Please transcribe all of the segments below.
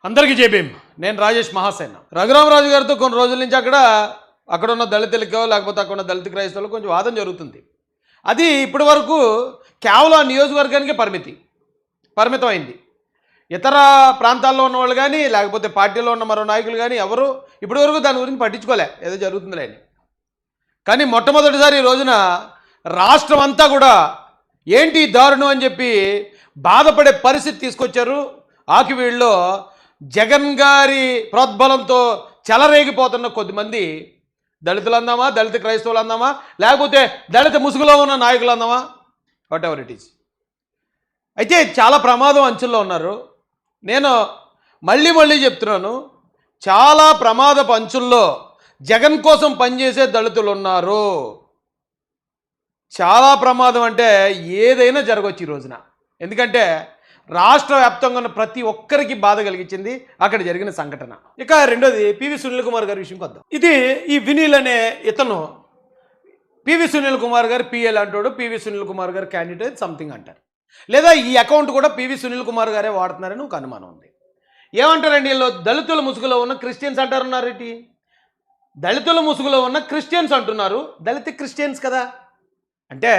అందరికీ జేబీఎం. నేను రాజేష్ మహాసేన. రఘురామరాజు గారితో కొన్ని రోజుల నుంచి అక్కడ ఉన్న దళితులకో లేకపోతే అక్కడ ఉన్న దళిత క్రైస్తవులకు కొంచెం వాదన జరుగుతుంది. అది ఇప్పటి వరకు కేవలం ఆ నియోజకవర్గానికే పరిమితం అయింది. ఇతర ప్రాంతాల్లో ఉన్న వాళ్ళు కానీ లేకపోతే పార్టీలో ఉన్న మరో నాయకులు కానీ ఎవరు ఇప్పటి వరకు దాని గురించి పట్టించుకోలే, ఏదో జరుగుతుందిలే అని. కానీ మొట్టమొదటిసారి ఈ రోజున రాష్ట్రం అంతా కూడా ఏంటి దారుణం అని చెప్పి బాధపడే పరిస్థితి తీసుకొచ్చారు. ఆకివీళ్ళలో జగన్ గారి ప్రోద్బలంతో చెలరేగిపోతున్న కొద్దిమంది దళితులు అందామా, దళిత క్రైస్తవులు అందామా, లేకపోతే దళిత ముసుగులో ఉన్న నాయకులు అందామా, వాట్ ఎవర్ ఇట్ ఈస్. అయితే చాలా ప్రమాదం అంచుల్లో ఉన్నారు. నేను మళ్ళీ చెప్తున్నాను, చాలా ప్రమాదపు అంచుల్లో జగన్ కోసం పనిచేసే దళితులు ఉన్నారు. చాలా ప్రమాదం అంటే ఏదైనా జరగవచ్చు ఈ రోజున. ఎందుకంటే రాష్ట్ర వ్యాప్తంగా ఉన్న ప్రతి ఒక్కరికి బాధ కలిగించింది అక్కడ జరిగిన సంఘటన. ఇక రెండోది పివి సునీల్ కుమార్ గారి విషయంకి వద్దాం. ఇది ఈ వినీల్ అనే ఇతను పివి సునీల్ కుమార్ గారు పిఎల్ అంటాడు, పివి సునీల్ కుమార్ గారు క్యాండిడేట్ సంథింగ్ అంటారు, లేదా ఈ అకౌంట్ కూడా పివి సునీల్ కుమార్ గారే వాడుతున్నారని ఒక అనుమానం ఉంది. ఏమంటారండి వీళ్ళు? దళితుల ముసుగులో ఉన్న క్రిస్టియన్స్ అంటారున్నారేంటి? దళితుల ముసుగులో ఉన్న క్రిస్టియన్స్ అంటున్నారు. దళిత క్రిస్టియన్స్ కదా అంటే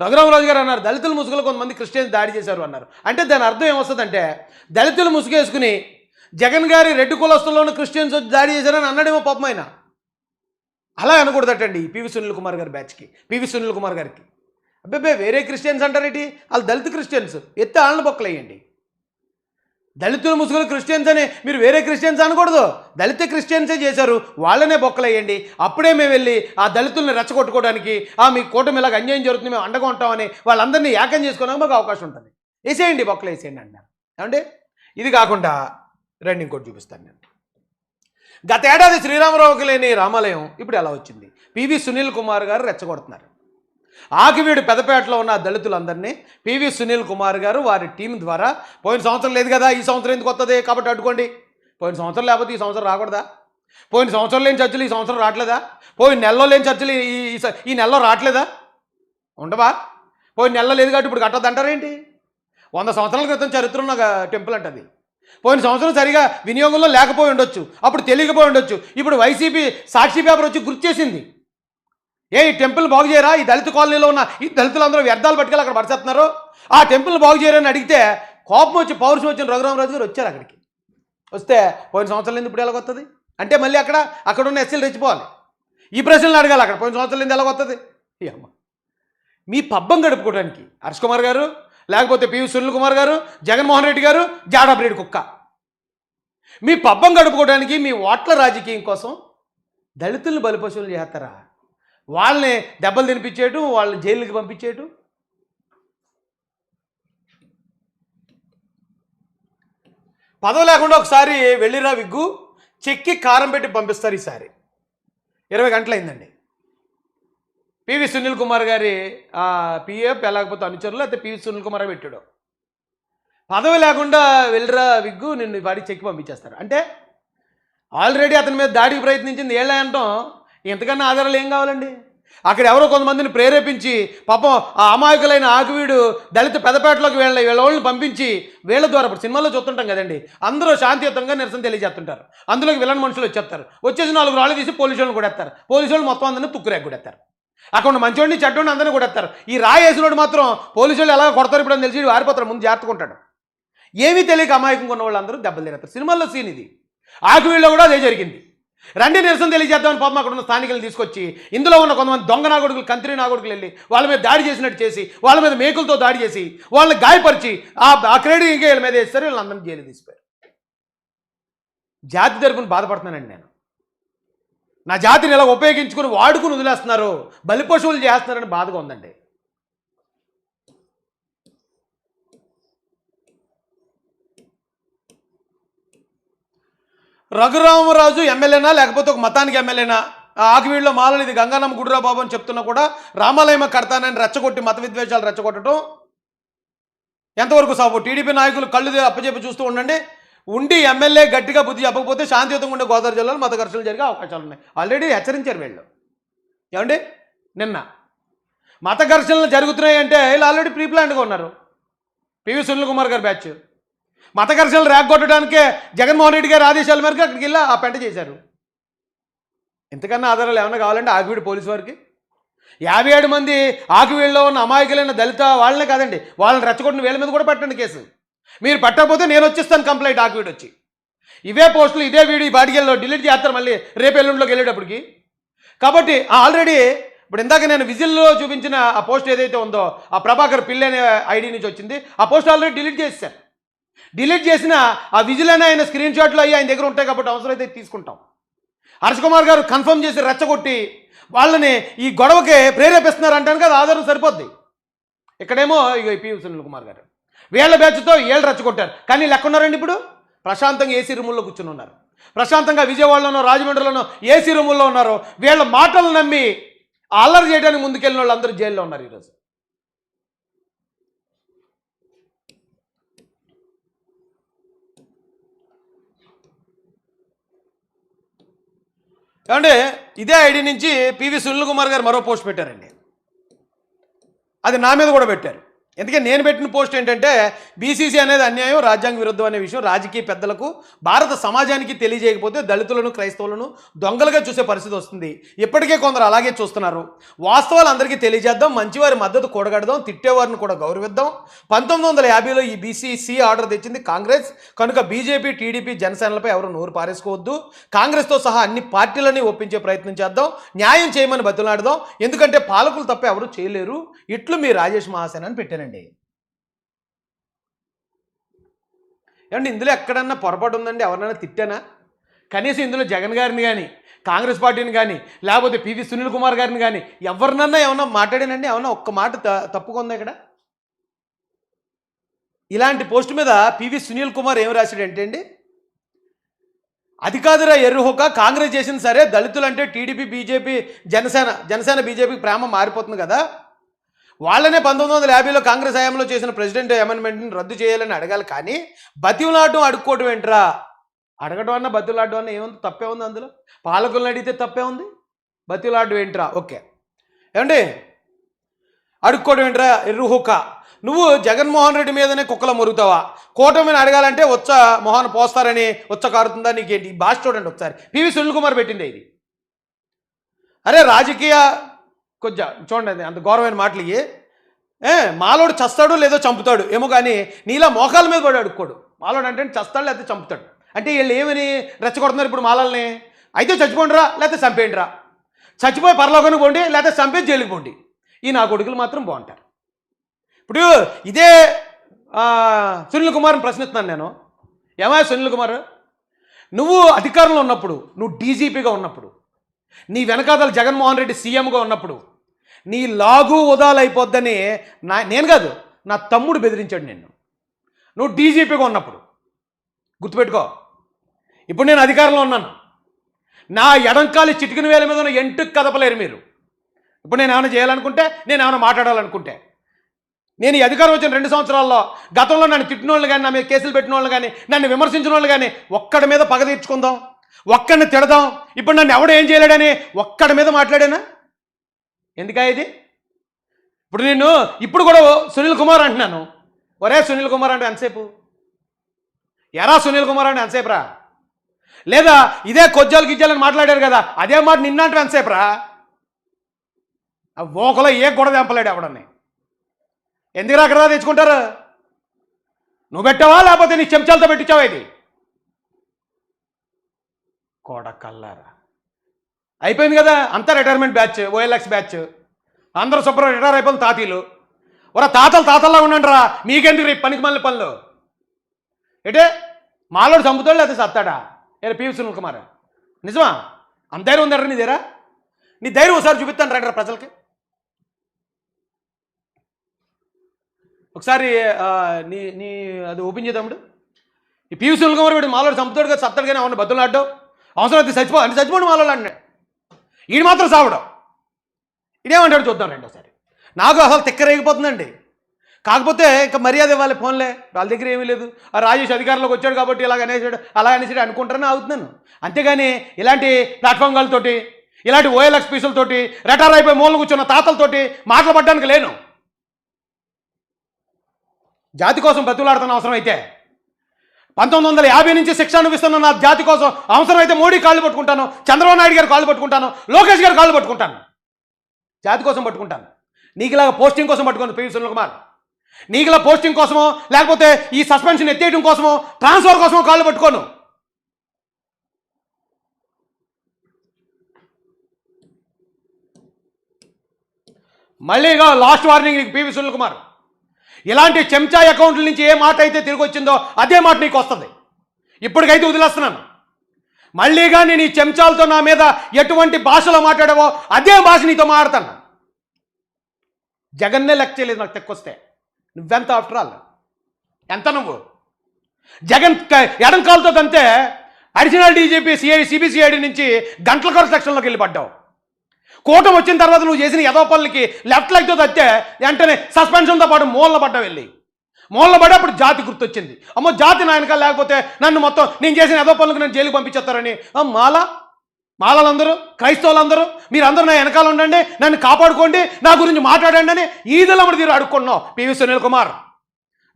రఘురామరాజు గారు అన్నారు దళితుల ముసుగులో కొంతమంది క్రిస్టియన్స్ దాడి చేశారు అన్నారు. అంటే దాని అర్థం ఏమొస్తుందంటే దళితులు ముసుగేసుకుని జగన్ గారి రెడ్డి కులస్తుల్లో ఉన్న క్రిస్టియన్స్ వచ్చి దాడి చేశారని అన్నాడేమో పాపం ఆయన. అలా అనకూడదటండి పివి సునీల్ కుమార్ గారి బ్యాచ్కి, పివి సునీల్ కుమార్ గారికి. అబ్బాయి వేరే క్రిస్టియన్స్ అంటారేంటి? వాళ్ళు దళిత క్రిస్టియన్స్, ఎత్తి ఆళ్ళని బొక్కలేయండి. దళితుల ముసుగులు క్రిస్టియన్స్ అని మీరు వేరే క్రిస్టియన్స్ అనకూడదు, దళిత క్రిస్టియన్సే చేశారు, వాళ్ళనే బొక్కలేయండి. అప్పుడే మేము వెళ్ళి ఆ దళితుల్ని రెచ్చగొట్టుకోవడానికి మీ కూటమి ఇలాగ అన్యాయం జరుగుతుంది మేము అండగా ఉంటామని వాళ్ళందరినీ ఏకం చేసుకోవడానికి మాకు అవకాశం ఉంటుంది. వేసేయండి, బొక్కలు వేసేయండి అన్నారు. ఏమంటే ఇది కాకుండా రండి ఇంకోటి చూపిస్తాను నేను. గత ఏడాది శ్రీరామరావుకి లేని రామాలయం ఇప్పుడు ఎలా వచ్చింది? పివి సునీల్ కుమార్ గారు రెచ్చగొడుతున్నారు. ఆకివీడు పెదపేటలో ఉన్న దళితులందరినీ పివి సునీల్ కుమార్ గారు వారి టీం ద్వారా పోయిన సంవత్సరం లేదు కదా, ఈ సంవత్సరం ఎందుకు వస్తుంది కాబట్టి అడ్డుకోండి. పోయిన సంవత్సరం లేకపోతే ఈ సంవత్సరం రాకూడదా? పోయిన సంవత్సరం లేని చర్చలు ఈ సంవత్సరం రావట్లేదా? పోయిన నెలలో లేని చర్చలు ఈ నెలలో రావట్లేదా? ఉండవా? పోయిన నెలలో లేదు కాబట్టి ఇప్పుడు కట్టద్దు అంటారేంటి? 100 సంవత్సరాల క్రితం చరిత్ర ఉన్న టెంపుల్ అంటది. పోయిన సంవత్సరం సరిగా వినియోగంలో లేకపోయి ఉండొచ్చు, అప్పుడు తెలియకపోయి ఉండొచ్చు. ఇప్పుడు వైసీపీ సాక్షి పేపర్ వచ్చి గుర్తు చేసింది. ఈ టెంపుల్ బాగు చేయరా? ఈ దళిత కాలనీలో ఉన్న ఈ దళితులందరూ వ్యర్థాలు పట్టుకెళ్ళి అక్కడ పడిచేస్తున్నారు, ఆ టెంపుల్ బాగు చేయరని అడిగితే కోపం వచ్చి పౌరుషం వచ్చిన రఘురామరాజు గారు వచ్చారు అక్కడికి. వస్తే పోయిన సంవత్సరం ఎందుకు ఇప్పుడు ఎలాగొస్తుంది అంటే మళ్ళీ అక్కడ ఉన్న ఎస్సీలు రెచ్చిపోవాలి. ఈ ప్రశ్నలు అడగాలి. అక్కడ పోయిన సంవత్సరం ఎందుకు ఎలాగొస్తుంది? అమ్మ మీ పబ్బం గడుపుకోవడానికి హర్ష్ కుమార్ గారు, లేకపోతే పివి సునీల్ కుమార్ గారు, జగన్మోహన్ రెడ్డి గారు జాడా బ్రీడ్ కుక్క, మీ పబ్బం గడుపుకోవడానికి మీ ఓట్ల రాజకీయం కోసం దళితుల్ని బలిపశువులు చేస్తారా? వాళ్ళని దెబ్బలు తినిపించేయటం, వాళ్ళని జైలుకి పంపించేయటం. పదవి లేకుండా ఒకసారి వెళ్ళిరా విగ్గు చెక్కి కారం పెట్టి పంపిస్తారు. ఈసారి 20 గంటలైందండి. పివి సునీల్ కుమార్ గారి పిఎఫ్ లేకపోతే అనుచరులు అయితే పివి సునీల్ కుమార్ పెట్టాడు. పదవి లేకుండా వెళ్ళిరా విగ్గు నిన్ను వాడికి చెక్కి పంపించేస్తారు. అంటే ఆల్రెడీ అతని మీద దాడికి ప్రయత్నించింది ఏళ్ళ అంటాం, ఎంతకన్నా ఆధారాలు ఏం కావాలండి? అక్కడ ఎవరో కొంతమందిని ప్రేరేపించి పాపం ఆ అమాయకులైన ఆకివీడు దళిత పెదపేటలోకి వీళ్ళని పంపించి వీళ్ళ ద్వారా ఇప్పుడు సినిమాల్లో చూస్తుంటాం కదండి, అందరూ శాంతియుతంగా నిరసన తెలియజేస్తుంటారు. అందులోకి విలన్ మనుషులు వచ్చేస్తారు, వచ్చేసి 4 రాళ్ళు తీసి పోలీసు వాళ్ళని కొడేస్తారు. పోలీసు వాళ్ళు మొత్తం అందరినీ తుక్కురేకి కొడేస్తారు. అక్కడ మంచోడిని చెడ్డోడిని అందరినీ కొడేస్తారు. ఈ రాయి వేసినోడు మాత్రం పోలీసు వాళ్ళు ఎలా కొడతారు ఇప్పుడు అని తెలిసి వారిపోతారు, ముందు జాగ్రత్తకుంటాడు. ఏమీ తెలియక అమాయకంగా ఉన్న వాళ్ళందరూ దెబ్బలు తినేస్తారు. సినిమాల్లో సీన్ ఇది. ఆకివీడులో కూడా అదే జరిగింది. రండి నిరసన తెలియజేద్దామని పాపం అక్కడ ఉన్న స్థానికులను తీసుకొచ్చి ఇందులో ఉన్న కొంతమంది దొంగ నాగొడుకులు, కంత్రి నాగొడుకులు వెళ్ళి వాళ్ళ మీద దాడి చేసినట్టు చేసి వాళ్ళ మీద మేకులతో దాడి చేసి వాళ్ళని గాయపరిచి ఆ క్రెడిట్ ఇంకా వీళ్ళ మీద వేస్తారు. వీళ్ళందరినీ జైలు తీసిపోయారు. జాతి తరపున బాధపడుతున్నానండి నేను. నా జాతిని ఇలా ఉపయోగించుకుని వాడుకుని వదిలేస్తున్నారు, బలిపశువులు చేస్తున్నారని బాధగా ఉందండి. రఘురామరాజు ఎమ్మెల్యేనా లేకపోతే ఒక మతానికి ఎమ్మెల్యేనా? ఆకివీడులో మాలని ఇది గంగానమ్మ గుడిరా బాబు అని చెప్తున్నా కూడా రామాలయం కడతానని రెచ్చగొట్టి మత విద్వేషాలు రెచ్చగొట్టడం ఎంతవరకు సాగు? టీడీపీ నాయకులు కళ్ళు అప్పచెప్పి చూస్తూ ఉండి ఎమ్మెల్యే గట్టిగా బుద్ధి చెప్పకపోతే శాంతియుతంగా ఉండే గోదావరి జిల్లాలో మత ఘర్షణలు జరిగే అవకాశాలు ఉన్నాయి. ఆల్రెడీ హెచ్చరించారు వీళ్ళు. ఏమండి నిన్న మత ఘర్షణలు జరుగుతున్నాయి అంటే వీళ్ళు ఆల్రెడీ ప్రీప్లాన్డ్గా ఉన్నారు. పివి సునీల్ కుమార్ గారి బ్యాచ్ మత ఘర్షణలు రేగొట్టడానికే జగన్మోహన్ రెడ్డి గారి ఆదేశాల మేరకు అక్కడికి వెళ్ళి ఆ పెంట చేశారు. ఇంతకన్నా ఆధారాలు ఏమైనా కావాలంటే ఆకివీడు పోలీసు వారికి 57 మంది ఆకివీడులో ఉన్న అమాయకులైన దళిత వాళ్ళనే కాదండి, వాళ్ళని రెచ్చగొట్టిన వీళ్ళ మీద కూడా పెట్టండి కేసు. మీరు పెట్టకపోతే నేను వచ్చేస్తాను కంప్లైంట్ ఆకివీడు వచ్చి. ఇవే పోస్టులు ఇదే వీడియో బాటికెళ్ళలో డిలీట్ చేస్తారు మళ్ళీ రేపు ఎల్లుండిలోకి వెళ్ళేటప్పటికి. కాబట్టి ఆల్రెడీ ఇప్పుడు ఇందాక నేను విజిల్లో చూపించిన ఆ పోస్ట్ ఏదైతే ఉందో ఆ ప్రభాకర్ పిల్లి అనే ఐడి నుంచి వచ్చింది, ఆ పోస్ట్ ఆల్రెడీ డిలీట్ చేశాను. డిలీట్ చేసిన ఆ విజిల్ అనే ఆయన స్క్రీన్ షాట్లు అయ్యి ఆయన దగ్గర ఉంటాయి కాబట్టి అవసరం అయితే తీసుకుంటాం. హర్ష కుమార్ గారు కన్ఫర్మ్ చేసి రెచ్చగొట్టి వాళ్ళని ఈ గొడవకి ప్రేరేపిస్తున్నారు అంటాను కదా, ఆధారం సరిపోద్ది. ఇక్కడేమో ఇక పివి సునీల్ కుమార్ గారు వీళ్ళ బ్యాచ్తో వీళ్ళు రెచ్చగొట్టారు. కానీ లెక్క ఉన్నారండి, ఇప్పుడు ప్రశాంతంగా ఏసీ రూముల్లో కూర్చుని ఉన్నారు, ప్రశాంతంగా విజయవాడలోనో రాజమండ్రిలోనో ఏసీ రూముల్లో ఉన్నారు. వీళ్ళ మాటలు నమ్మి అల్లరి చేయడానికి ముందుకెళ్ళిన వాళ్ళు అందరూ జైల్లో ఉన్నారు ఈరోజు. ఏమంటే ఇదే ఐడి నుంచి పివి సునీల్ కుమార్ గారు మరో పోస్ట్ పెట్టారండి. అది నా మీద కూడా పెట్టారు. ఎందుకంటే నేను పెట్టిన పోస్ట్ ఏంటంటే బీసీసీ అనేది అన్యాయం, రాజ్యాంగ విరుద్ధం అనే విషయం రాజకీయ పెద్దలకు భారత సమాజానికి తెలియజేయకపోతే దళితులను క్రైస్తవులను దొంగలుగా చూసే పరిస్థితి వస్తుంది. ఇప్పటికే కొందరు అలాగే చూస్తున్నారు. వాస్తవాలు అందరికీ తెలియజేద్దాం, మంచివారి మద్దతు కూడగడదాం, తిట్టేవారిని కూడా గౌరవిద్దాం. 1950లో ఈ బీసీసీ ఆర్డర్ తెచ్చింది కాంగ్రెస్ కనుక బీజేపీ, టీడీపీ, జనసేనలపై ఎవరు నోరు పారేసుకోవద్దు. కాంగ్రెస్తో సహా అన్ని పార్టీలని ఒప్పించే ప్రయత్నం చేద్దాం, న్యాయం చేయమని బతులాడదాం. ఎందుకంటే పాలకులు తప్ప ఎవరు చేయలేరు. ఇట్లు మీ రాజేష్ మహాసేన అని పెట్టానండి. ఏమంటే ఇందులో ఎక్కడన్నా పొరపాటు ఉందండి? ఎవరినైనా తిట్టానా? కనీసం ఇందులో జగన్ గారిని కానీ కాంగ్రెస్ పార్టీని కానీ లేకపోతే పివి సునీల్ కుమార్ గారిని కానీ ఎవరినన్నా ఏమన్నా మాట్లాడానండి? ఏమన్నా ఒక్క మాట తప్పుకుందా ఇక్కడ? ఇలాంటి పోస్ట్ మీద పివి సునీల్ కుమార్ ఏం రాశాడంటే అండి, అది కాదురా ఎర్రుహోక, కాంగ్రెస్ చేసింది సరే, దళితులు అంటే టీడీపీ, బీజేపీ, జనసేన బీజేపీకి ప్రేమ మారిపోతుంది కదా, వాళ్ళనే 1950లో కాంగ్రెస్ హయాంలో చేసిన ప్రెసిడెంట్ అమెండ్మెంట్ని రద్దు చేయాలని అడగాలి. కానీ బతివులాడడం అడుక్కోవడం ఏంట్రా? అడగడం అన్న బతివులాడడం అన్న ఏముంది? తప్పే ఉంది అందులో? పాలకులను అడిగితే తప్పే ఉంది, బతివులాడడం ఏంట్రా? ఓకే ఏమండి, అడుక్కోవడం ఏంట్రా ఎర్రుహుక? నువ్వు జగన్మోహన్ రెడ్డి మీదనే కుక్కల మొరుగుతావా? కూటమిని అడగాలంటే మొహాన్ని పోస్తారని కారుతుందా నీకేంటి? ఈ భాష చూడండి ఒకసారి. పివి సునీల్ కుమార్ పెట్టిందే ఇది. అరే రాజకీయ కొంచెం చూడండి, అంత గౌరవమైన మాటలు ఇవి. మాలోడు చస్తాడు లేదో చంపుతాడు ఏమో, కానీ నీలా మోకాల మీద పడి అడుక్కోడు. మాలోడు అంటే చస్తాడు లేకపోతే చంపుతాడు. అంటే వీళ్ళు ఏమని రెచ్చగొడుతున్నారు ఇప్పుడు మాలల్ని? అయితే చచ్చిపోండిరా లేకపోతే చంపేయండిరా, చచ్చిపోయి పరలోకానికి పోండి లేకపోతే చంపేసి జైలుకి పోండి. ఈ నా కొడుకులు మాత్రం బాగుంటారు. ఇప్పుడు ఇదే సునీల్ కుమార్ని ప్రశ్నిస్తున్నాను నేను. ఏమయ్యా సునీల్ కుమార్, నువ్వు అధికారంలో ఉన్నప్పుడు, నువ్వు డీజీపీగా ఉన్నప్పుడు, నీ వెనకాతల జగన్మోహన్ రెడ్డి సీఎంగా ఉన్నప్పుడు నీ లాగు ఉదాలు అయిపోద్దని నేను కాదు, నా తమ్ముడు బెదిరించాడు నిన్ను. నువ్వు డీజీపీగా ఉన్నప్పుడు గుర్తుపెట్టుకో. ఇప్పుడు నేను అధికారంలో ఉన్నాను, నా ఎడంకాలి చిటికిన వేల మీద ఉన్న ఎంటుకు కదపలేరు మీరు. ఇప్పుడు నేను ఏమైనా చేయాలనుకుంటే, నేను ఏమైనా మాట్లాడాలనుకుంటే, నేను ఈ అధికారం వచ్చిన 2 సంవత్సరాల్లో గతంలో నన్ను తిట్టిన వాళ్ళు కానీ, నా మీద కేసులు పెట్టిన వాళ్ళు కానీ, నన్ను విమర్శించిన వాళ్ళు కానీ ఒక్కడి మీద పగ తీర్చుకుందాం, ఒక్కడిని తిడదాం, ఇప్పుడు నన్ను ఎవడు ఏం చేయలేడని ఒక్కడి మీద మాట్లాడానా? ఎందుకా ఇది? ఇప్పుడు నేను ఇప్పుడు కూడా సునీల్ కుమార్ అంటున్నాను. ఒరే సునీల్ కుమార్ అంటే ఎంతసేపు? ఎరా సునీల్ కుమార్ అంటే ఎంతసేపు రా? లేదా ఇదే కొజ్జాలు గిజ్జాలని మాట్లాడారు కదా, అదే మాట నిన్నంటే ఎంతసేపు రా? ఓకలో ఏ గొడవ తెంపలేడు ఎవడని. ఎందుకు అక్కడ తెచ్చుకుంటారు? నువ్వు పెట్టావా లేకపోతే నీ చెంచాలతో పెట్టించావా? ఇది కోడకల్లారా అయిపోయింది కదా, అంతా రిటైర్మెంట్ బ్యాచ్, ఓఎల్ఎక్స్ బ్యాచ్, అందరూ శుభ్రం రిటైర్ అయిపోయిన తాతీలు. ఒరా తాతల్లా ఉండండి రా, మీకెందుకు రేపు పనికి మళ్ళీ పనులు? ఏటే మాలోడు చంపుతాడు లేకపోతే సత్తాడా? పివి సునీల్ కుమార్ నిజమా? అంత ధైర్యం ఉందరా నీ దగ్గర? నీ ధైర్యం ఒకసారి చూపిస్తాను రండి ప్రజలకి. ఒకసారి నీ నీ అది ఓపెన్ చేద్దాముడు. ఈ పివి సునీల్ కుమార్ వీడు మాలోడు చంపుతాడు కదా, సత్తాడు కానీ అవును బద్దులు ఆడ్డావు, అవసరం అయితే చచ్చిపోండి మాలోడు అన్నాడు. ఈడు మాత్రం సావడం. ఇదేమంటాడు చూద్దాం రెండోసారి. నాకు అసలు తిక్కరేగిపోతుందండి. కాకపోతే ఇంకా మర్యాద ఇవ్వాలి, ఫోన్లే వాళ్ళ దగ్గర ఏమీ లేదు. ఆ రాజేష్ అధికారంలోకి వచ్చాడు కాబట్టి ఇలాగ అనేసాడు అనుకుంటారని అవుతున్నాను. అంతేగాని ఇలాంటి ప్లాట్ఫామ్లతోటి, ఇలాంటి ఓఎల్ఎక్స్ పీసులతోటి, రిటైర్ అయిపోయి మూలన కూర్చున్న తాతలతోటి మాట్లాడడానికి లేను. జాతి కోసం బతులాడుతున్న అవసరం అయితే 1950 నుంచి శిక్ష అనుభవిస్తున్న నా జాతి కోసం అవసరమైతే మోడీ కాళ్ళు పట్టుకుంటాను, చంద్రబాబు నాయుడు గారు కాళ్ళు పట్టుకుంటాను, లోకేష్ గారు కాళ్ళు పట్టుకుంటాను, జాతి కోసం పట్టుకుంటాను. నీకులాగా పోస్టింగ్ కోసం పట్టుకోను పివి సునీల్ కుమార్. నీకులా పోస్టింగ్ కోసమో లేకపోతే ఈ సస్పెన్షన్ ఎత్తేయడం కోసమో ట్రాన్స్ఫర్ కోసమో కాళ్ళు పట్టుకోను. మళ్ళీగా లాస్ట్ వార్నింగ్ నీకు పివి సునీల్ కుమార్. ఇలాంటి చెంచా అకౌంట్ల నుంచి ఏ మాట అయితే తిరిగి వచ్చిందో అదే మాట నీకు వస్తుంది. ఇప్పటికైతే వదిలేస్తున్నాను. మళ్ళీగా నేను ఈ చెంచాలతో నా మీద ఎటువంటి భాషలో మాట్లాడావో అదే భాష నీతో మాట్లాడతాను. జగన్నే లెక్క చేయలేదు నాకు తెక్కొస్తే. నువ్వెంత ఆఫ్టర్ ఆల్ ఎంత? నువ్వు జగన్ ఎడం కాలుతో తంతే అడిషనల్ డీజీపీ సిబిసిఐడి నుంచి గంటల కొర సెక్షన్లోకి వెళ్ళి పడ్డావు. కూటమి వచ్చిన తర్వాత నువ్వు చేసిన ఎదో పనులకి లెఫ్ట్ లెగ్తో తత్తే వెంటనే సస్పెన్షన్తో పాటు మూలన పడ్డావు. వెళ్ళి మూలన పడి అప్పుడు జాతి గుర్తొచ్చింది. అమ్మో జాతి నా వెనకాల లేకపోతే నన్ను మొత్తం నేను చేసిన ఎదో పనులకు నన్ను జైలుకి పంపించేస్తారని. మాలలందరూ క్రైస్తవులందరూ మీరందరూ నా వెనకాల ఉండండి, నన్ను కాపాడుకోండి, నా గురించి మాట్లాడండి అని ఈదలమ్మడి తీరు అడుక్కున్నావు పివి సునీల్ కుమార్.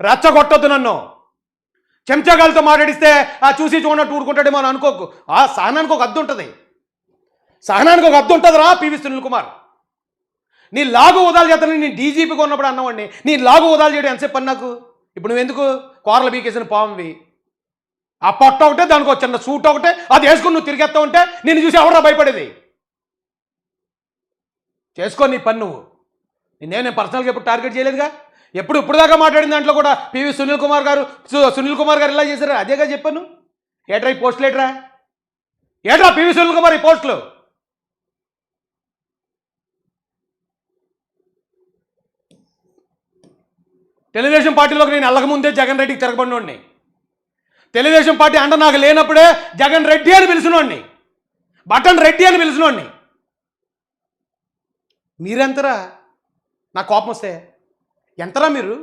రెచ్చగొట్టొద్దు నన్ను. చెంచగాలతో మాట్లాడిస్తే చూసి చూడనట్టు ఊరుకుంటాడేమో అని అనుకోకు. సహనానికి ఒక అద్దు ఉంటుంది. సహనానికి ఒక అద్దు ఉంటుంది రా పివి సునీల్ కుమార్. నీ లాగు ఉదాలు చేస్తానని నేను డీజీపీగా ఉన్నప్పుడు అన్నవాడిని. నీ లాగు ఉదాలు చేయడం ఎంతసేపు పని నాకు? ఇప్పుడు నువ్వెందుకు కోరలు బీకేసిన పామువి? ఆ పొట్ట ఒకటే, దానికి ఒక చిన్న సూట్ ఒకటే, అది వేసుకుని నువ్వు తిరిగేస్తా ఉంటే నేను చూసి ఎవరా భయపడేది? చేసుకో నీ పని నువ్వు. నేను పర్సనల్గా ఎప్పుడు టార్గెట్ చేయలేదుగా. ఇప్పుడు దాకా మాట్లాడిన దాంట్లో కూడా పివి సునీల్ కుమార్ గారు ఇలా చేశారు అదేగా చెప్పాను. ఏట్రా ఈ పోస్టులు ఏట్రా పివి సునీల్ కుమార్ ఈ పోస్టులు? తెలుగుదేశం పార్టీలోకి నేను వెళ్ళకముందే జగన్ రెడ్డికి తిరగబడినోడిని. తెలుగుదేశం పార్టీ అండ నాకు లేనప్పుడే జగన్ రెడ్డి అని పిలిచినోడిని, బటన్ రెడ్డి అని పిలిచినోడిని. మీరెంతరా? నా కోపం వస్తే ఎంతరా మీరు?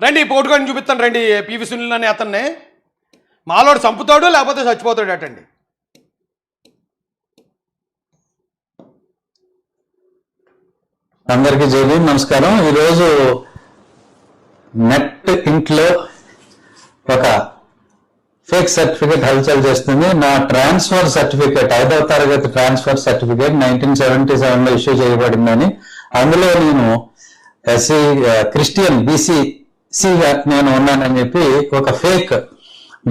రండి పోటుకొని చూపిస్తాను రండి. పివి సునీల్ అనే అతన్ని మాలోడు చంపుతాడు లేకపోతే చచ్చిపోతాడు అటండి. అందరికీ జైలు నమస్కారం. ఈరోజు నెట్ ఇంట్లో ఒక ఫేక్ సర్టిఫికేట్ హల్చల్ చేస్తుంది. నా ట్రాన్స్ఫర్ సర్టిఫికేట్ 5వ తరగతి ట్రాన్స్ఫర్ సర్టిఫికేట్ 1977లో ఇష్యూ చేయబడిందని, అందులో నేను ఎస్సీ క్రిస్టియన్ బీసీసీగా నేను ఉన్నానని చెప్పి ఒక ఫేక్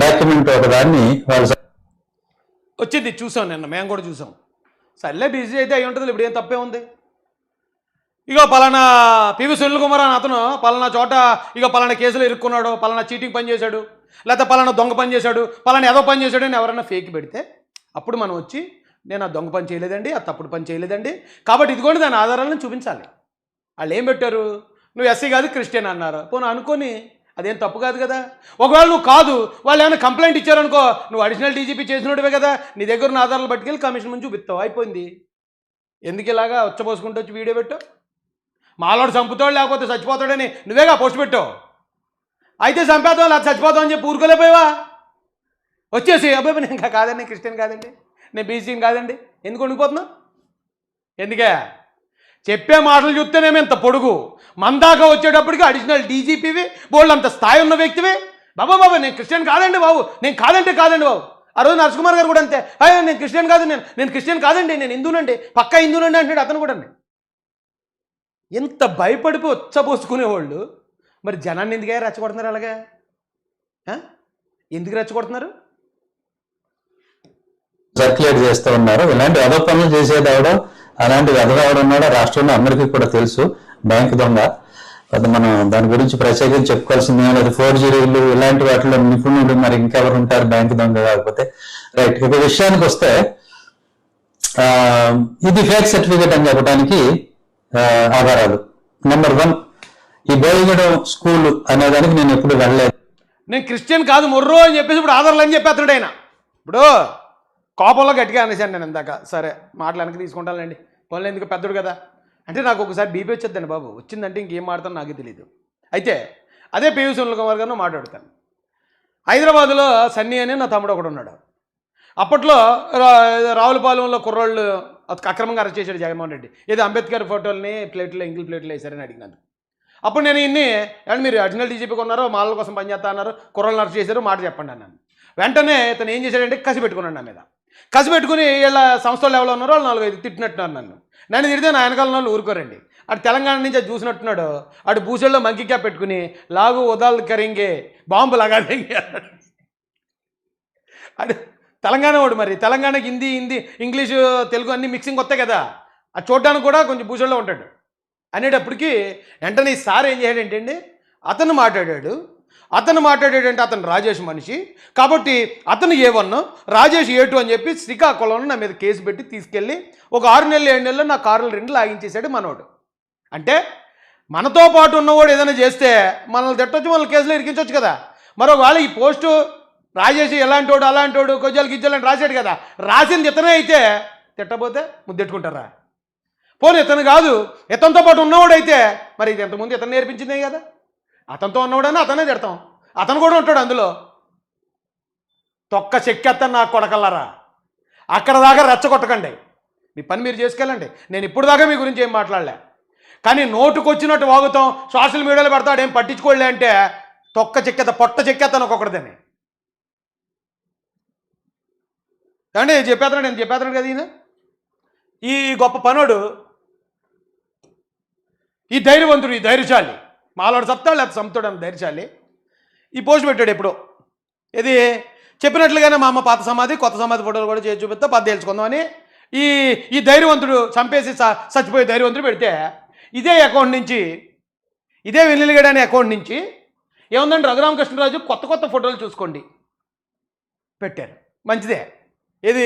డాక్యుమెంట్ ఒకదాన్ని వాళ్ళు వచ్చింది. చూసాం, నిన్న మేము కూడా చూసాం. సర్లే బీసీ అయితే అయి ఉంటుంది, ఇప్పుడు ఏం తప్పే ఉంది? ఇగో పలానా పివి సునీల్ కుమార్ అని అతను పలానా చోట ఇగో పలానా కేసులో ఇరుక్కున్నాడు, పలానా చీటింగ్ పని చేశాడు, లేకపోతే పలానా దొంగ పని చేశాడు, పలానా ఏదో పని చేశాడు అని ఎవరైనా ఫేక్ పెడితే అప్పుడు మనం వచ్చి నేను ఆ దొంగ పని చేయలేదండి, ఆ తప్పుడు పని చేయలేదండి, కాబట్టి ఇదిగోండి దాని ఆధారాలను చూపించాలి. వాళ్ళు ఏం పెట్టారు? నువ్వు ఎస్సీ కాదు క్రిస్టియన్ అన్నారు. పోను అనుకొని అదేం తప్పు కాదు కదా. ఒకవేళ నువ్వు కాదు, వాళ్ళు ఏమైనా కంప్లైంట్ ఇచ్చారనుకో, నువ్వు అడిషనల్ డీజీపీ చేసినట్టువే కదా, నీ దగ్గర ఉన్న ఆధారాలు పట్టుకెళ్ళి కమిషన్ ముందు చూపిస్తావు, అయిపోయింది. ఎందుకు ఇలాగా ఉచ్చపోసుకుంటూ వచ్చి వీడియో పెట్టావు? మాలోడు చంపుతాడు లేకపోతే చచ్చిపోతాడని నువ్వేగా పోస్ట్ పెట్టావు. అయితే చంపేద్దాం లేకపోతే చచ్చిపోతాం అని చెప్పి ఊరుకోలేకపోయావా? వచ్చేసి అబ్బాయి నేను ఇంకా కాదండి, నేను క్రిస్టియన్ కాదండి, నేను బీసీని కాదండి, ఎందుకు వండిపోతున్నావు? ఎందుకే? చెప్పే మాటలు చూస్తేనేమో ఇంత పొడుగు, మందాక వచ్చేటప్పటికి అడిషనల్ డీజీపీవి, బోల్డ్ అంత స్థాయి ఉన్న వ్యక్తివి. బాబా నేను క్రిస్టియన్ కాదండి బాబు, నేను కాదండి బాబు. ఆ రోజు నరసింహకుమార్ గారు కూడా అంతే, నేను క్రిస్టియన్ కాదు, నేను క్రిస్టియన్ కాదండి, నేను హిందూనండి, పక్కా హిందూనండి అంటాడు అతను కూడా. ఎంత భయపడిపోయి ఉచ్చబోసుకునేవాళ్ళు మరి జనాన్ని ఎందుకు రెచ్చగొడుతున్నారు? అలాగే ఎందుకు రెచ్చగొడుతున్నారు? సర్క్యులేట్ చేస్తూ ఉన్నారు. ఇలాంటి వెధ పనులు చేసేది ఎవడో, అలాంటి వెధవాడు ఉన్నాడో రాష్ట్రంలో అందరికీ కూడా తెలుసు. బ్యాంక్ దొంగ, మనం దాని గురించి ప్రత్యేకంగా చెప్పుకోవాల్సిందే లేదు. ఫోర్జరీలు ఇలాంటి వాటిలో నిపుణులు మరి ఇంకెవరు ఉంటారు బ్యాంక్ దొంగ కాకపోతే. రైట్, ఇక విషయానికి వస్తే ఇది ఫేక్ సర్టిఫికేట్ అని చెప్పడానికి ఆధారాలు. నెంబర్ 1, ఈ బోయిగూడెం స్కూల్ అనేదానికి నేను ఎప్పుడు వెళ్ళలేదు. నేను క్రిస్టియన్ కాదు మొర్రో అని చెప్పేసి ఇప్పుడు ఆధారాలు అని చెప్పేస్తాడు ఆయన. ఇప్పుడు కోపంలో గట్టిగా అనేసాను నేను ఇందాక. సరే మాటలు వెనక్కి తీసుకుంటానండి, పనులు ఎందుకు పెద్దడు కదా అంటే నాకు ఒకసారి బీపీ వచ్చేద్దండి బాబు. వచ్చిందంటే ఇంకేం మాట్లాడతాను నాకే తెలియదు. అయితే అదే పివి సునీల్ కుమార్ గారిని మాట్లాడతాను. హైదరాబాదులో సన్నీ అని నా తమ్ముడు ఒకడు ఉన్నాడు. అప్పట్లో రావులపాలెంలో కుర్రాళ్ళు అక్రమంగా అరెస్ట్ చేశాడు జగన్మోహన్ రెడ్డి. ఏదో అంబేద్కర్ ఫోటోల్ని ప్లేట్లో ఎంగిల్ ప్లేట్లో వేశారని అడిగినాను. అప్పుడు నేను ఇన్ని ఏమంటే మీరు అడిషనల్ డీజీపీకి ఉన్నారో మాలల కోసం పనిచేస్తా అన్నారు, కుర్రలను అరెస్ట్ చేశారు, మాట చెప్పండి అన్నాను. వెంటనే ఇతను ఏం చేశాడంటే కసి పెట్టుకున్నాడు నా మీద. కసి పెట్టుకుని వీళ్ళ సంస్థలు ఎవరో ఉన్నారో వాళ్ళు 4-5 తిట్టినట్టున్నారు నన్ను తిడితే నా వెనకాల వాళ్ళు ఊరుకోరండి. అటు తెలంగాణ నుంచి అది చూసినట్టున్నాడు. అటు భూసెల్లో మంకీ క్యాప్ పెట్టుకుని లాగు ఉదాలు కరింగే బాంబు లగాదేంగే అన్నాడు. అటు తెలంగాణ వాడు, మరి తెలంగాణకి హిందీ ఇంగ్లీషు తెలుగు అన్నీ మిక్సింగ్ వస్తాయి కదా, అది చూడడానికి కూడా కొంచెం భూసెల్లో ఉంటాడు. అనేటప్పటికి వెంటనే ఈ సార్ ఏం చేశాడంటే అండి, అతను మాట్లాడాడంటే అతను రాజేష్ మనిషి కాబట్టి అతను A1 రాజేష్ A2 అని చెప్పి శ్రీకాకుళంలో నా మీద కేసు పెట్టి తీసుకెళ్ళి ఒక 6 నెలలు 7 నెలల్లో నా కార్లు 2 లాగించేశాడు మనోడు. అంటే మనతో పాటు ఉన్నవాడు ఏదైనా చేస్తే మనల్ని తిట్టొచ్చు, మనల్ని కేసులో ఇరికించవచ్చు కదా. మరొకవేళ ఈ పోస్టు రాజేష్ ఎలాంటోడు అలాంటోడు కొజ్జాలు గిజ్జాలని రాశాడు కదా, రాసింది ఇతనే అయితే తిట్టబోతే ముద్దెట్టుకుంటారా? పోనీ ఇతను కాదు, ఇతనితో పాటు ఉన్నవాడు అయితే మరి ఇది ఎంతమంది ఇతను నేర్పించిందే కదా. అతనితో ఉన్నవాడని అతనే తిడతాం, అతను కూడా ఉంటాడు అందులో. తొక్క చెక్కేస్తాను నా కొడకల్లారా, అక్కడ దాకా రెచ్చగొట్టకండి, మీ పని మీరు చేసుకెళ్ళండి. నేను ఇప్పుడు దాకా మీ గురించి ఏం మాట్లాడలే, కానీ నోటుకొచ్చినట్టు వాగుతాం, సోషల్ మీడియాలో పెడతాడు, ఏం పట్టించుకోలే అంటే తొక్క చెక్కేత పొట్ట చెక్కేస్తాను ఒక్కొక్కటిదని. అంటే చెప్పేస్తున్నాడు కదా ఈయన, ఈ గొప్ప పనుడు, ఈ ధైర్యవంతుడు, ఈ ధైర్యశాలి, మాలోడు సత్తాడు లేకపోతే సొంతోడు అని ధైర్యశాలి ఈ పోస్ట్ పెట్టాడు ఎప్పుడో. ఇది చెప్పినట్లుగానే మా అమ్మ పాత సమాధి కొత్త సమాధి ఫోటోలు కూడా చేసి చూపిస్తా పది తెలుసుకుందామని ఈ ధైర్యవంతుడు చంపేసి చచ్చిపోయే ధైర్యవంతుడు పెడితే ఇదే అకౌంట్ నుంచి, ఇదే వెన్నెలగడ అనే అకౌంట్ నుంచి ఏముందంటే రఘురామకృష్ణరాజు కొత్త ఫోటోలు చూసుకోండి పెట్టారు. మంచిదే, ఇది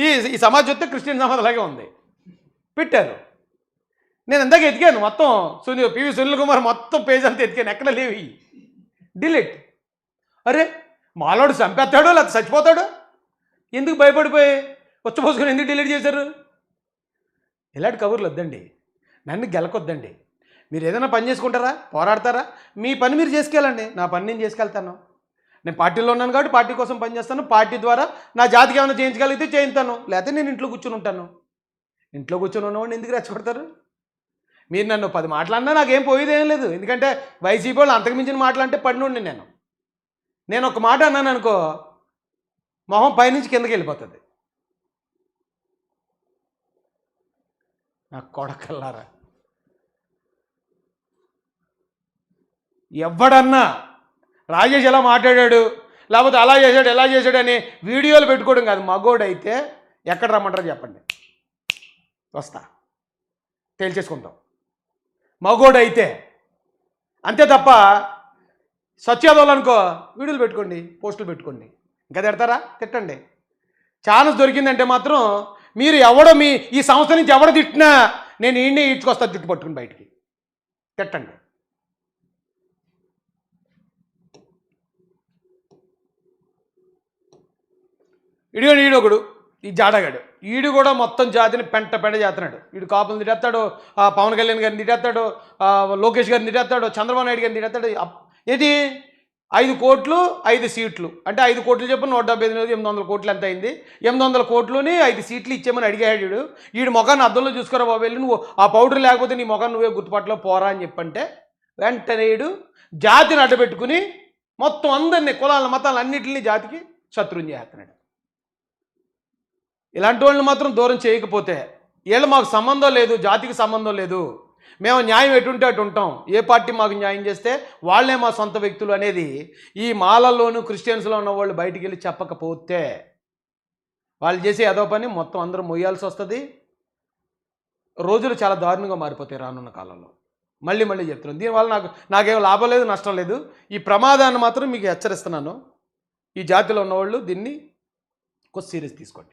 ఈ సమాజం చూస్తే క్రిస్టియన్ సమాజం అలాగే ఉంది పెట్టారు. నేను ఎందాక ఎతికాను మొత్తం, పివి సునీల్ కుమార్ మొత్తం పేజ్ అంతా ఎతికాను, ఎక్కడ లేవు. డిలీట్. అరే మాలోడు చంపేస్తాడు లేకపోతే చచ్చిపోతాడు, ఎందుకు భయపడిపోయి వచ్చపోసుకొని ఎందుకు డిలీట్ చేశారు? ఇలాంటి కబుర్లు వద్దండి, నన్ను గెలకొద్దండి. మీరు ఏదైనా పని చేసుకుంటారా, పోరాడతారా, మీ పని మీరు చేసుకెళ్ళండి, నా పని నేను చేసుకెళ్తాను. నేను పార్టీలో ఉన్నాను కాబట్టి పార్టీ కోసం పనిచేస్తాను, పార్టీ ద్వారా నా జాతికి ఏమైనా చేయించగలిగితే చేయిస్తాను, లేకపోతే నేను ఇంట్లో కూర్చొని ఉంటాను. ఇంట్లో కూర్చొని ఉన్నవాడిని ఎందుకు రెచ్చగొడతారు? మీరు నన్ను 10 మాట్లాడినా నాకేం పోయేదేం లేదు, ఎందుకంటే వైసీపీ వాళ్ళు అంతకుమించిన మాటలంటే పడినోడిని నేను ఒక మాట అన్నాను అనుకో, మొహం పైనుంచి కిందకి వెళ్ళిపోతుంది. నా కొడకల్లారా, ఎవడన్నా రాజేష్ ఎలా మాట్లాడాడు లేకపోతే అలా చేశాడు ఎలా చేశాడు అని వీడియోలు పెట్టుకోవడం కాదు. మగోడైతే ఎక్కడ రమ్మంటారో చెప్పండి, వస్తా, తేల్చేసుకుంటాం. మగోడైతే అంతే తప్ప సత్యాదోళ్ళు అనుకో వీడియోలు పెట్టుకోండి, పోస్టులు పెట్టుకోండి, ఇంకా తిడతారా తిట్టండి. ఛాన్స్ దొరికిందంటే మాత్రం మీరు ఎవడో ఈ సంస్థ నుంచి ఎవడ తిట్టినా నేను ఈయన్ని ఈడ్చుకొస్తా జుట్టు పట్టుకుని బయటికి, తిట్టండి. ఈడొకడు ఈ జాడగాడు, ఈడు కూడా మొత్తం జాతిని పెంట చేస్తున్నాడు. వీడు కాపులను తిట్టేస్తాడు, పవన్ కళ్యాణ్ గారిని తిట్టేస్తాడు, లోకేష్ గారిని తిట్టేస్తాడు, చంద్రబాబు నాయుడు గారిని తిట్టేస్తాడు. ఏంటి 5 కోట్లు 5 సీట్లు అంటే 5 కోట్లు చెప్పి 178 కోట్లు ఎంత అయింది? 800 కోట్లుని 5 సీట్లు ఇచ్చేమని అడిగాడు. వీడు మొఖాన్ని అద్దంలో చూసుకోరా బాబు, వెళ్ళి నువ్వు ఆ పౌడర్ లేకపోతే నీ మొఖాన్ని నువ్వే గుర్తుపట్టలో పోరా అని చెప్పంటే వెంటనే వీడు జాతిని అడ్డపెట్టుకుని మొత్తం అందరినీ కులాలను మతాలను అన్నింటినీ జాతికి శత్రువుని చేస్తున్నాడు. ఇలాంటి వాళ్ళని మాత్రం దూరం చేయకపోతే వీళ్ళు మాకు సంబంధం లేదు, జాతికి సంబంధం లేదు, మేము న్యాయం ఎటుంటే అటు ఉంటాం, ఏ పార్టీ మాకు న్యాయం చేస్తే వాళ్ళే మా సొంత వ్యక్తులు అనేది ఈ మాలల్లోనూ క్రిస్టియన్స్లో ఉన్న వాళ్ళు బయటికి వెళ్ళి చెప్పకపోతే వాళ్ళు చేసే ఏదో పని మొత్తం అందరూ మొయ్యాల్సి వస్తుంది. రోజులు చాలా దారుణంగా మారిపోతాయి రానున్న కాలంలో. మళ్ళీ చెప్తున్నాను, దీనివల్ల నాకేం లాభం లేదు నష్టం లేదు. ఈ ప్రమాదాన్ని మాత్రం మీకు హెచ్చరిస్తున్నాను. ఈ జాతిలో ఉన్నవాళ్ళు దీన్ని కొంచెం సీరియస్ తీసుకోండి.